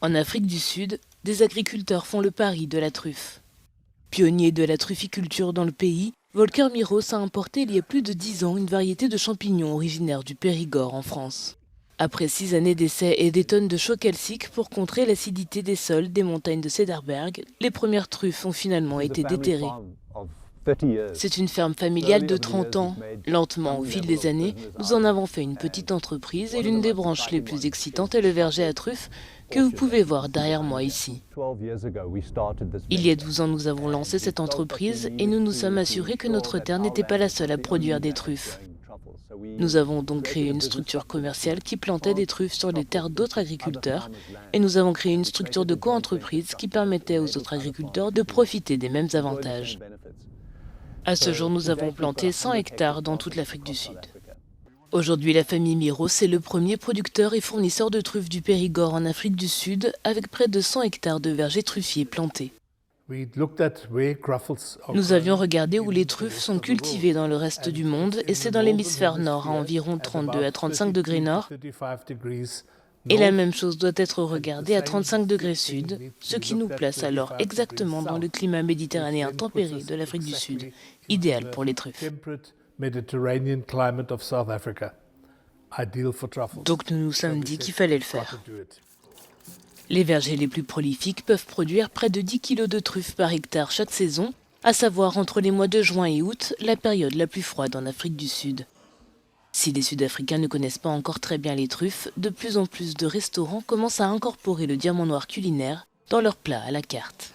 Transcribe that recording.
En Afrique du Sud, des agriculteurs font le pari de la truffe. Pionnier de la trufficulture dans le pays, Volker Miros a importé il y a plus de 10 ans une variété de champignons originaire du Périgord en France. Après 6 années d'essais et des tonnes de chaux calcique pour contrer l'acidité des sols des montagnes de Cederberg, les premières truffes ont finalement été déterrées. C'est une ferme familiale de 30 ans. Lentement, au fil des années, nous en avons fait une petite entreprise et l'une des branches les plus excitantes est le verger à truffes que vous pouvez voir derrière moi ici. Il y a 12 ans, nous avons lancé cette entreprise et nous nous sommes assurés que notre terre n'était pas la seule à produire des truffes. Nous avons donc créé une structure commerciale qui plantait des truffes sur les terres d'autres agriculteurs et nous avons créé une structure de co-entreprise qui permettait aux autres agriculteurs de profiter des mêmes avantages. À ce jour, nous avons planté 100 hectares dans toute l'Afrique du Sud. Aujourd'hui, la famille Miros est le premier producteur et fournisseur de truffes du Périgord en Afrique du Sud, avec près de 100 hectares de vergers truffiers plantés. Nous avions regardé où les truffes sont cultivées dans le reste du monde, et c'est dans l'hémisphère nord, à environ 32 à 35 degrés nord, et la même chose doit être regardée à 35 degrés sud, ce qui nous place alors exactement dans le climat méditerranéen tempéré de l'Afrique du Sud, idéal pour les truffes. Donc nous nous sommes dit qu'il fallait le faire. Les vergers les plus prolifiques peuvent produire près de 10 kg de truffes par hectare chaque saison, à savoir entre les mois de juin et août, la période la plus froide en Afrique du Sud. Si les Sud-Africains ne connaissent pas encore très bien les truffes, de plus en plus de restaurants commencent à incorporer le diamant noir culinaire dans leurs plats à la carte.